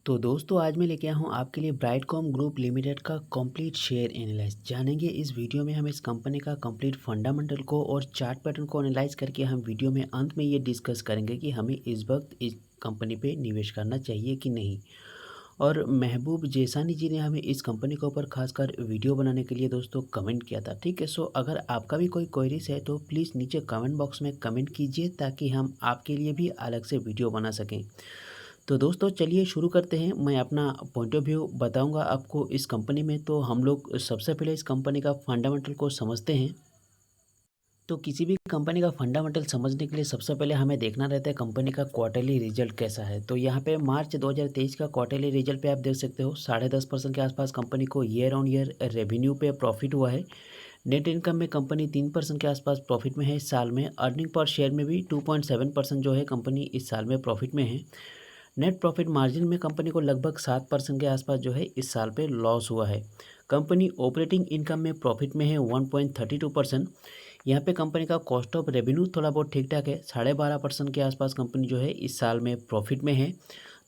तो दोस्तों आज मैं लेके आया हूँ आपके लिए ब्राइटकॉम ग्रुप लिमिटेड का कंप्लीट शेयर एनालाइज जानेंगे। इस वीडियो में हम इस कंपनी का कंप्लीट फंडामेंटल को और चार्ट पैटर्न को एनालाइज करके हम वीडियो में अंत में ये डिस्कस करेंगे कि हमें इस वक्त इस कंपनी पे निवेश करना चाहिए कि नहीं। और महबूब जेसानी जी ने हमें इस कंपनी के ऊपर खासकर वीडियो बनाने के लिए दोस्तों कमेंट किया था। ठीक है, सो अगर आपका भी कोई क्वेरीज है तो प्लीज़ नीचे कमेंट बॉक्स में कमेंट कीजिए ताकि हम आपके लिए भी अलग से वीडियो बना सकें। तो दोस्तों चलिए शुरू करते हैं। मैं अपना पॉइंट ऑफ व्यू बताऊंगा आपको इस कंपनी में। तो हम लोग सबसे पहले इस कंपनी का फंडामेंटल को समझते हैं। तो किसी भी कंपनी का फंडामेंटल समझने के लिए सबसे पहले हमें देखना रहता है कंपनी का क्वार्टरली रिजल्ट कैसा है। तो यहाँ पे मार्च 2023 का क्वार्टरली रिजल्ट पे आप देख सकते हो 10.5% के आसपास कंपनी को ईयर ऑन ईयर रेवेन्यू पे प्रॉफिट हुआ है। नेट इनकम में कंपनी 3% के आसपास प्रॉफिट में है इस साल में। अर्निंग पर शेयर में भी 2.7% जो है कंपनी इस साल में प्रॉफिट में है। नेट प्रॉफिट मार्जिन में कंपनी को लगभग 7% के आसपास जो है इस साल पे लॉस हुआ है। कंपनी ऑपरेटिंग इनकम में प्रॉफिट में है 1.32%। यहाँ पे कंपनी का कॉस्ट ऑफ रेवेन्यू थोड़ा बहुत ठीक ठाक है, 12.5% के आसपास कंपनी जो है इस साल में प्रॉफिट में है।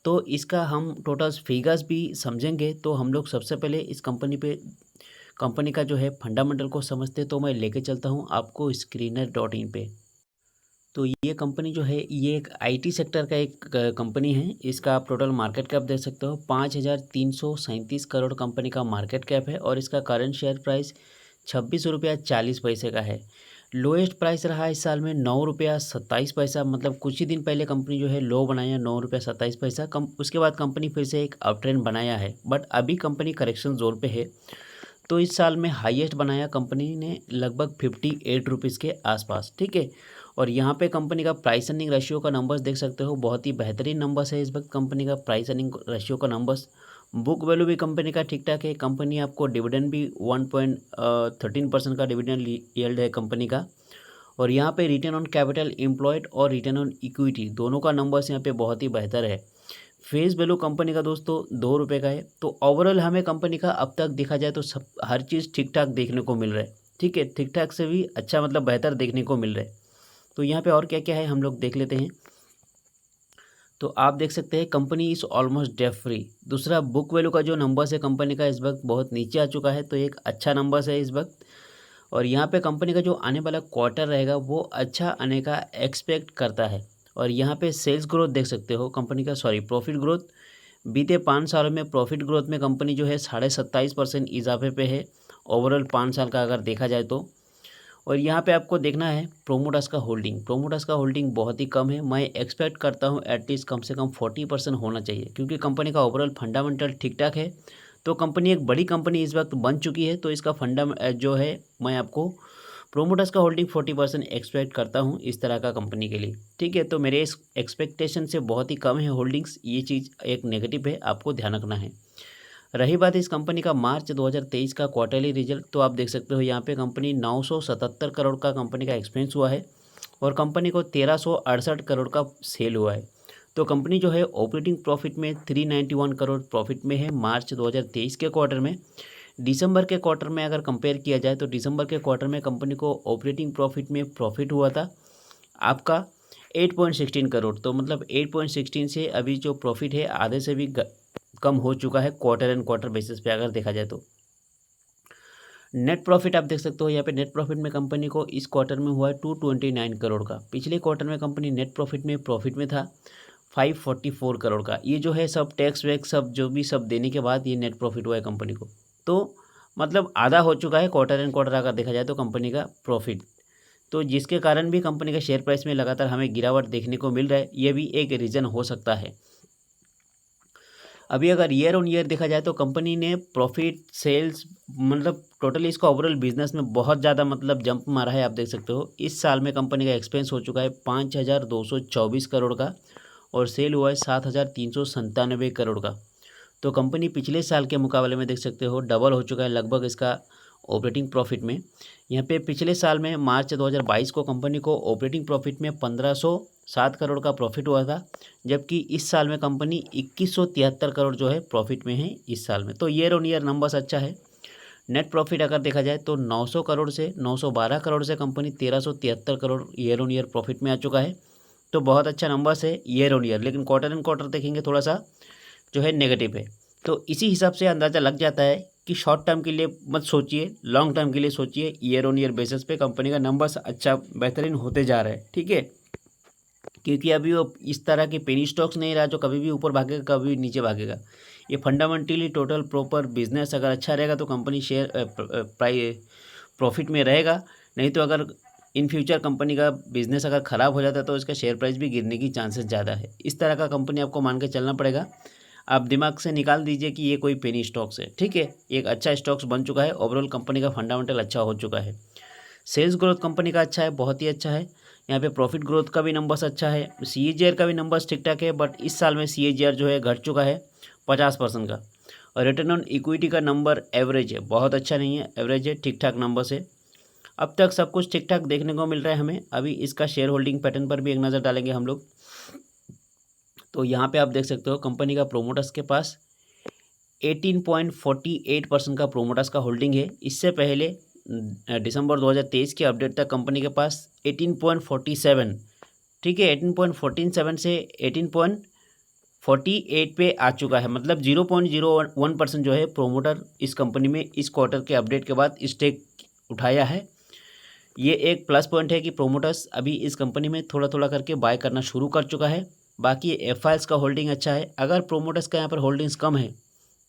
तो इसका हम टोटल फिगर्स भी समझेंगे। तो हम लोग सबसे पहले इस कंपनी का जो है फंडामेंटल को समझते। तो मैं लेके चलता हूँ आपको screener.in पे। तो ये कंपनी जो है ये एक आईटी सेक्टर का एक कंपनी है। इसका आप टोटल मार्केट कैप देख सकते हो 5,337 करोड़ कंपनी का मार्केट कैप है और इसका करंट शेयर प्राइस 26 रुपया 40 पैसे का है। लोएस्ट प्राइस रहा इस साल में 9 रुपया 27 पैसा, मतलब कुछ ही दिन पहले कंपनी जो है लो बनाया 9 रुपया 27 पैसा कम। उसके बाद कंपनी फिर से एक अप ट्रेंड बनाया है, बट अभी कंपनी करेक्शन जोन पे है। तो इस साल में हाईएस्ट बनाया कंपनी ने लगभग 58 रुपीज़ के आसपास। ठीक है, और यहाँ पे कंपनी का प्राइस अर्निंग रेशियो का नंबर्स देख सकते हो, बहुत ही बेहतरीन नंबर्स है इस वक्त कंपनी का प्राइस अर्निंग रेशियो का नंबर्स। बुक वैल्यू भी कंपनी का ठीक ठाक है। कंपनी आपको डिविडेंड भी 1.13% का डिविडेंड यील्ड है कंपनी का। और यहाँ पे रिटर्न ऑन कैपिटल एम्प्लॉयड और रिटर्न ऑन इक्विटी दोनों का नंबर्स यहाँ पे बहुत ही बेहतर है। फेस वैल्यू कंपनी का दोस्तों 2 रुपये का है। तो ओवरऑल हमें कंपनी का अब तक देखा जाए तो सब हर चीज़ ठीक ठाक देखने को मिल रहा है। ठीक है, ठीक ठाक से भी अच्छा मतलब बेहतर देखने को मिल रहा है। तो यहाँ पे और क्या क्या है हम लोग देख लेते हैं। तो आप देख सकते हैं company is almost debt free. दूसरा, बुक वैल्यू का जो नंबर्स है कंपनी का इस वक्त बहुत नीचे आ चुका है, तो एक अच्छा नंबर्स है इस वक्त। और यहाँ पे कंपनी का जो आने वाला क्वार्टर रहेगा वो अच्छा आने का एक्सपेक्ट करता है। और यहाँ पे सेल्स ग्रोथ देख सकते हो कंपनी का, सॉरी प्रॉफिट ग्रोथ। बीते 5 सालों में प्रॉफिट ग्रोथ में कंपनी जो है 27.5% इजाफे पे है ओवरऑल 5 साल का अगर देखा जाए तो। और यहाँ पे आपको देखना है प्रोमोटर्स का होल्डिंग। प्रोमोटर्स का होल्डिंग बहुत ही कम है। मैं एक्सपेक्ट करता हूँ एटलीस्ट कम से कम 40% होना चाहिए, क्योंकि कंपनी का ओवरऑल फंडामेंटल ठीक ठाक है। तो कंपनी एक बड़ी कंपनी इस वक्त बन चुकी है, तो इसका फंडा जो है मैं आपको प्रोमोटर्स का होल्डिंग 40% एक्सपेक्ट करता हूँ इस तरह का कंपनी के लिए। ठीक है, तो मेरे इस एक्सपेक्टेशन से बहुत ही कम है होल्डिंग्स, ये चीज़ एक नेगेटिव है, आपको ध्यान रखना है। रही बात इस कंपनी का मार्च 2023 का क्वार्टरली रिजल्ट, तो आप देख सकते हो यहाँ पे कंपनी 977 करोड़ का कंपनी का एक्सपेंस हुआ है और कंपनी को 1368 करोड़ का सेल हुआ है। तो कंपनी जो है ऑपरेटिंग प्रॉफिट में 391 करोड़ प्रॉफिट में है मार्च 2023 के क्वार्टर में। दिसंबर के क्वार्टर में अगर कंपेयर किया जाए तो दिसंबर के क्वार्टर में कंपनी को ऑपरेटिंग प्रॉफिट में प्रॉफिट हुआ था आपका 8.16 करोड़। तो मतलब 8.16 से अभी जो प्रॉफिट है आधे से भी कम हो चुका है क्वार्टर एंड क्वार्टर बेसिस पे अगर देखा जाए तो। नेट प्रॉफिट आप देख सकते हो यहाँ पे, नेट प्रॉफिट में कंपनी को इस क्वार्टर में हुआ है 229 करोड़ का। पिछले क्वार्टर में कंपनी नेट प्रॉफिट में था 544 करोड़ का। ये जो है सब टैक्स वैक्स सब जो भी सब देने के बाद ये नेट प्रॉफिट हुआ है कंपनी को। तो मतलब आधा हो चुका है क्वार्टर एंड क्वार्टर अगर देखा जाए तो कंपनी का प्रॉफिट। तो जिसके कारण भी कंपनी का शेयर प्राइस में लगातार हमें गिरावट देखने को मिल रहा है, ये भी एक रीज़न हो सकता है। अभी अगर ईयर ऑन ईयर देखा जाए तो कंपनी ने प्रॉफिट सेल्स मतलब टोटली इसका ओवरऑल बिजनेस में बहुत ज़्यादा मतलब जंप मारा है। आप देख सकते हो इस साल में कंपनी का एक्सपेंस हो चुका है 5,224 करोड़ का और सेल हुआ है 7,397 करोड़ का। तो कंपनी पिछले साल के मुकाबले में देख सकते हो डबल हो चुका है लगभग इसका ऑपरेटिंग प्रॉफिट में। यहाँ पे पिछले साल में मार्च 2022 को कंपनी को ऑपरेटिंग प्रॉफिट में 1,507 करोड़ का प्रॉफिट हुआ था, जबकि इस साल में कंपनी 2,173 करोड़ जो है प्रॉफिट में है इस साल में। तो ईयर ऑन ईयर नंबर्स अच्छा है। नेट प्रॉफिट अगर देखा जाए तो 900 करोड़ से 912 करोड़ से company 1,373 crore year on year profit में आ चुका है। तो बहुत अच्छा नंबर्स है ईयर ऑन ईयर। लेकिन क्वार्टर एंड क्वार्टर देखेंगे थोड़ा सा जो है नेगेटिव है। तो इसी हिसाब से अंदाज़ा लग जाता है कि शॉर्ट टर्म के लिए मत सोचिए, लॉन्ग टर्म के लिए सोचिए। ईयर ऑन ईयर बेसिस पे कंपनी का नंबर्स अच्छा बेहतरीन होते जा रहा है, ठीक है। क्योंकि अभी वो इस तरह के पेनी स्टॉक्स नहीं रहा जो कभी भी ऊपर भागेगा कभी भी नीचे भागेगा। ये फंडामेंटली टोटल प्रॉपर बिजनेस अगर अच्छा रहेगा तो कंपनी शेयर प्रॉफिट में रहेगा। नहीं तो अगर इन फ्यूचर कंपनी का बिजनेस अगर ख़राब हो जाता है तो इसका शेयर प्राइस भी गिरने की चांसेस ज़्यादा है। इस तरह का कंपनी आपको मान के चलना पड़ेगा। आप दिमाग से निकाल दीजिए कि ये कोई पेनी स्टॉक्स है, ठीक है। एक अच्छा स्टॉक्स बन चुका है, ओवरऑल कंपनी का फंडामेंटल अच्छा हो चुका है। सेल्स ग्रोथ कंपनी का अच्छा है, बहुत ही अच्छा है। यहाँ पे प्रॉफिट ग्रोथ का भी नंबर्स अच्छा है, CAGR का भी नंबर्स ठीक ठाक है। बट इस साल में CAGR जो है घट चुका है 50% का। और रिटर्न ऑन इक्विटी का नंबर एवरेज है, बहुत अच्छा नहीं है, एवरेज है, ठीक ठाक नंबर्स है। अब तक सब कुछ ठीक ठाक देखने को मिल रहा है हमें। अभी इसका शेयर होल्डिंग पैटर्न पर भी एक नज़र डालेंगे हम लोग। तो यहाँ पे आप देख सकते हो कंपनी का प्रोमोटर्स के पास 18.48% का प्रोमोटर्स का होल्डिंग है। इससे पहले दिसंबर 2023 के अपडेट तक कंपनी के पास 18.47, ठीक है, 18.47 से 18.48 पे आ चुका है। मतलब 0.01% जो है प्रोमोटर इस कंपनी में इस क्वार्टर के अपडेट के बाद स्टेक उठाया है। ये एक प्लस पॉइंट है कि प्रोमोटर्स अभी इस कंपनी में थोड़ा थोड़ा करके बाय करना शुरू कर चुका है। बाकी FIs का होल्डिंग अच्छा है। अगर प्रोमोटर्स का यहाँ पर होल्डिंग्स कम है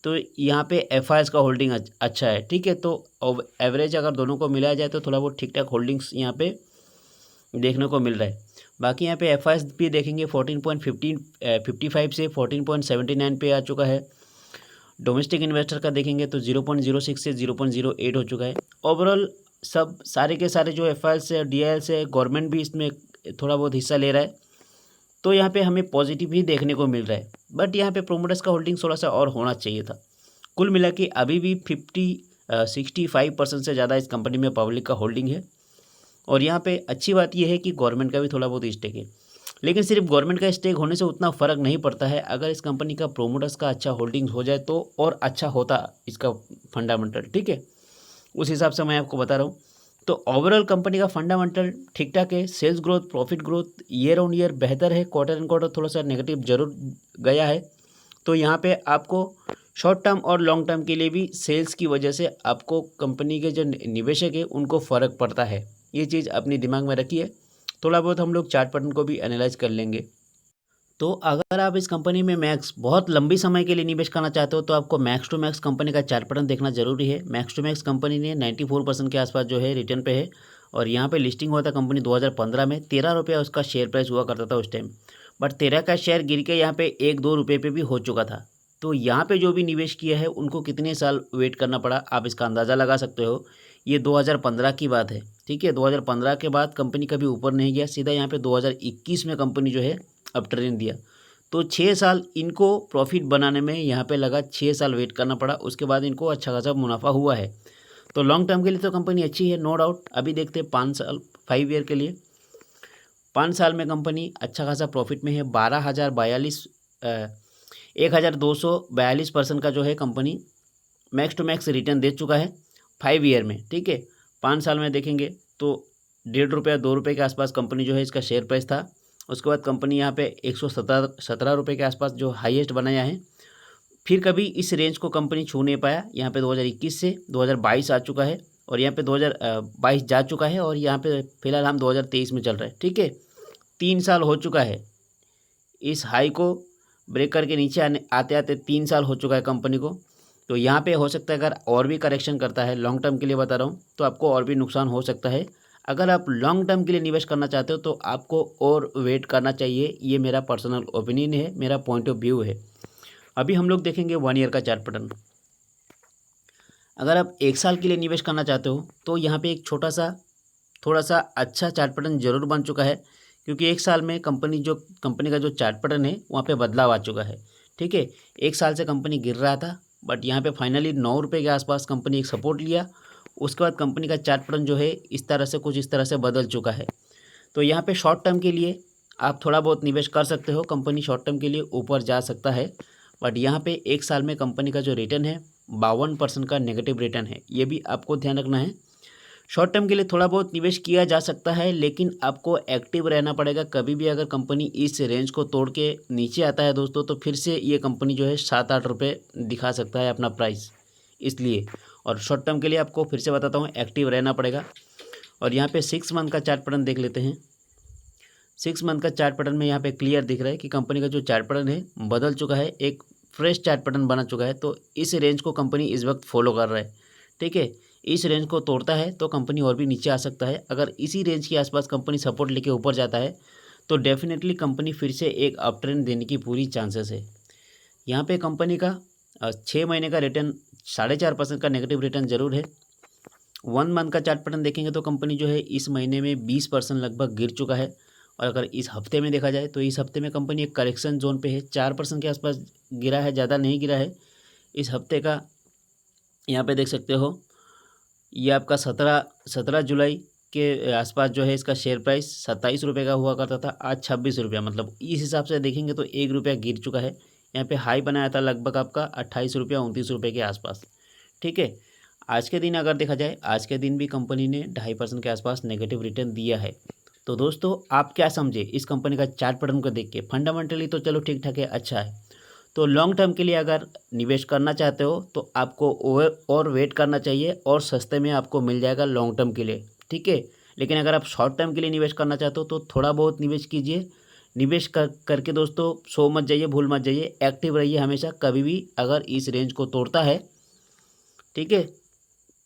तो यहाँ पे FIs का होल्डिंग अच्छा है, ठीक है। तो एवरेज अगर दोनों को मिलाया जाए तो थोड़ा बहुत ठीक ठाक होल्डिंग्स यहाँ पे देखने को मिल रहा है। बाकी यहाँ पे FIs भी देखेंगे 14.55 से 14.79 पे आ चुका है। डोमेस्टिक इन्वेस्टर का देखेंगे तो 0.06 से 0.08 हो चुका है। ओवरऑल सब सारे के सारे जो FIs है, DILs है, गवर्नमेंट भी इसमें थोड़ा बहुत हिस्सा ले रहा है। तो यहाँ पे हमें पॉजिटिव ही देखने को मिल रहा है। बट यहाँ पे प्रोमोटर्स का होल्डिंग थोड़ा सा और होना चाहिए था। कुल मिला के अभी भी 65% से ज़्यादा इस कंपनी में पब्लिक का होल्डिंग है। और यहाँ पे अच्छी बात यह है कि गवर्नमेंट का भी थोड़ा बहुत स्टेक है। लेकिन सिर्फ गवर्नमेंट का स्टेक होने से उतना फ़र्क नहीं पड़ता है। अगर इस कंपनी का प्रोमोटर्स का अच्छा होल्डिंग हो जाए तो और अच्छा होता इसका फंडामेंटल, ठीक है। उस हिसाब से मैं आपको बता रहा हूँ। तो ओवरऑल कंपनी का फंडामेंटल ठीक ठाक है। Sales growth, profit growth year on year बेहतर है। क्वार्टर एंड क्वार्टर थोड़ा सा नेगेटिव जरूर गया है। तो यहाँ पे आपको शॉर्ट टर्म और लॉन्ग टर्म के लिए भी सेल्स की वजह से आपको कंपनी के जो निवेशक है उनको फ़र्क पड़ता है। ये चीज़ अपने दिमाग में रखिए। थोड़ा बहुत हम लोग चार्ट पैटर्न को भी एनालाइज कर लेंगे। तो अगर आप इस कंपनी में मैक्स बहुत लंबी समय के लिए निवेश करना चाहते हो तो आपको मैक्स टू मैक्स कंपनी का चार्ट पैटर्न देखना जरूरी है। मैक्स टू मैक्स कंपनी ने 94% के आसपास जो है रिटर्न पे है। और यहाँ पे लिस्टिंग हुआ था कंपनी 2015 में, 13 रुपये उसका शेयर प्राइस हुआ करता था उस टाइम। बट 13 का शेयर गिर के यहाँ पे 1-2 रुपये पे भी हो चुका था। तो यहाँ पे जो भी निवेश किया है उनको कितने साल वेट करना पड़ा, आप इसका अंदाज़ा लगा सकते हो। ये 2015 की बात है, ठीक है। 2015 के बाद कंपनी कभी ऊपर नहीं गया, सीधा यहाँ पे 2021 में कंपनी जो है अब ट्रेंड दिया। तो 6 साल इनको प्रॉफिट बनाने में यहाँ पे लगा, 6 साल वेट करना पड़ा। उसके बाद इनको अच्छा खासा मुनाफा हुआ है। तो लॉन्ग टर्म के लिए तो कंपनी अच्छी है, नो डाउट। अभी देखते हैं 5 साल, 5 ईयर के लिए 5 साल में कंपनी अच्छा खासा प्रॉफिट में है। 1242% का जो है company max to max return दे चुका है 5 ईयर में, ठीक है। 5 साल में देखेंगे तो 1.5 रुपया 2 रुपये के आसपास कंपनी जो है इसका शेयर प्राइस था। उसके बाद कंपनी यहाँ पे 117 रुपये के आसपास जो हाईएस्ट बनाया है। फिर कभी इस रेंज को कंपनी छू नहीं पाया। यहाँ पे 2021 से 2022 आ चुका है और यहाँ पे 2022 जा चुका है और यहाँ पे फिलहाल हम 2023 में चल रहे हैं, ठीक है। 3 साल हो चुका है इस हाई को ब्रेक करके नीचे आते आते 3 साल हो चुका है कंपनी को। तो यहाँ पे हो सकता है अगर और भी करेक्शन करता है, लॉन्ग टर्म के लिए बता रहा हूँ, तो आपको और भी नुकसान हो सकता है। अगर आप लॉन्ग टर्म के लिए निवेश करना चाहते हो तो आपको और वेट करना चाहिए। ये मेरा पर्सनल ओपिनियन है, मेरा पॉइंट ऑफ व्यू है। अभी हम लोग देखेंगे 1 ईयर का चार्ट पैटर्न। अगर आप 1 साल के लिए निवेश करना चाहते हो तो यहाँ पे एक थोड़ा सा अच्छा चार्ट पैटर्न जरूर बन चुका है। क्योंकि 1 साल में कंपनी का जो चार्ट पैटर्न है वहाँ पे बदलाव आ चुका है, ठीक है। 1 साल से कंपनी गिर रहा था बट यहाँ पे फाइनली 9 रुपये के आसपास कंपनी एक सपोर्ट लिया। उसके बाद कंपनी का चार्ट पैटर्न जो है इस तरह से बदल चुका है। तो यहाँ पे शॉर्ट टर्म के लिए आप थोड़ा बहुत निवेश कर सकते हो। कंपनी शॉर्ट टर्म के लिए ऊपर जा सकता है। बट यहाँ पे 1 साल में कंपनी का जो रिटर्न है 52% का नेगेटिव रिटर्न है, ये भी आपको ध्यान रखना है। शॉर्ट टर्म के लिए थोड़ा बहुत निवेश किया जा सकता है, लेकिन आपको एक्टिव रहना पड़ेगा। कभी भी अगर कंपनी इस रेंज को तोड़ के नीचे आता है दोस्तों, तो फिर से ये कंपनी जो है 7-8 रुपये दिखा सकता है अपना प्राइस, इसलिए। और शॉर्ट टर्म के लिए आपको फिर से बताता हूँ, एक्टिव रहना पड़ेगा। और यहाँ पे 6 मंथ का चार्ट पैटर्न देख लेते हैं। 6 मंथ का चार्ट पैटर्न में यहाँ पे क्लियर दिख रहा है कि कंपनी का जो चार्ट पैटर्न है बदल चुका है, एक फ्रेश चार्ट पैटर्न बना चुका है। तो इस रेंज को कंपनी इस वक्त फॉलो कर रहा है, ठीक है। इस रेंज को तोड़ता है तो कंपनी और भी नीचे आ सकता है। अगर इसी रेंज के आसपास कंपनी सपोर्ट लेके ऊपर जाता है तो डेफिनेटली कंपनी फिर से एक अप ट्रेंड देने की पूरी चांसेस है। यहाँ पे कंपनी का 6 महीने का रिटर्न 4.5% का नेगेटिव रिटर्न जरूर है। 1 मंथ का चार्ट पैटर्न देखेंगे तो कंपनी जो है इस महीने में 20% लगभग गिर चुका है। और अगर इस हफ्ते में देखा जाए तो इस हफ्ते में कंपनी एक करेक्शन जोन पे है, 4% के आसपास गिरा है, ज़्यादा नहीं गिरा है इस हफ्ते का। यहाँ पे देख सकते हो, ये आपका 17 जुलाई के आसपास जो है इसका शेयर प्राइस 27 रुपये का हुआ करता था, आज 26 रुपया। मतलब इस हिसाब से देखेंगे तो 1 रुपया गिर चुका है। यहाँ पे हाई बनाया था लगभग आपका 28 रुपया 29 रुपये के आसपास, ठीक है। आज के दिन अगर देखा जाए, आज के दिन भी कंपनी ने 2.5% के आसपास नेगेटिव रिटर्न दिया है। तो दोस्तों आप क्या समझे इस कंपनी का चार्ट पैटर्न को देख के? फंडामेंटली तो चलो ठीक ठाक है, अच्छा है। तो लॉन्ग टर्म के लिए अगर निवेश करना चाहते हो तो आपको और वेट करना चाहिए, और सस्ते में आपको मिल जाएगा लॉन्ग टर्म के लिए, ठीक है। लेकिन अगर आप शॉर्ट टर्म के लिए निवेश करना चाहते हो तो थोड़ा बहुत निवेश कीजिए। निवेश करके दोस्तों सो मत जाइए, भूल मत जाइए, एक्टिव रहिए हमेशा। कभी भी अगर इस रेंज को तोड़ता है, ठीक है,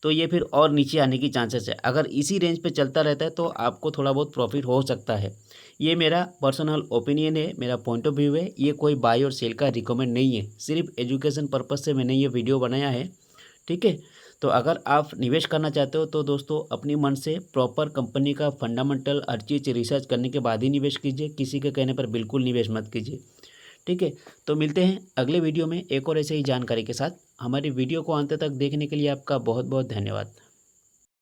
तो ये फिर और नीचे आने की चांसेस है। अगर इसी रेंज पे चलता रहता है तो आपको थोड़ा बहुत प्रॉफिट हो सकता है। ये मेरा पर्सनल ओपिनियन है, मेरा पॉइंट ऑफ व्यू है। ये कोई बाय और सेल का रिकमेंड नहीं है, सिर्फ एजुकेशन पर्पज़ से मैंने ये वीडियो बनाया है, ठीक है। तो अगर आप निवेश करना चाहते हो तो दोस्तों अपनी मन से प्रॉपर कंपनी का फंडामेंटल हर चीज़ रिसर्च करने के बाद ही निवेश कीजिए। किसी के कहने पर बिल्कुल निवेश मत कीजिए, ठीक है। तो मिलते हैं अगले वीडियो में एक और ऐसे ही जानकारी के साथ। हमारी वीडियो को अंत तक देखने के लिए आपका बहुत बहुत धन्यवाद।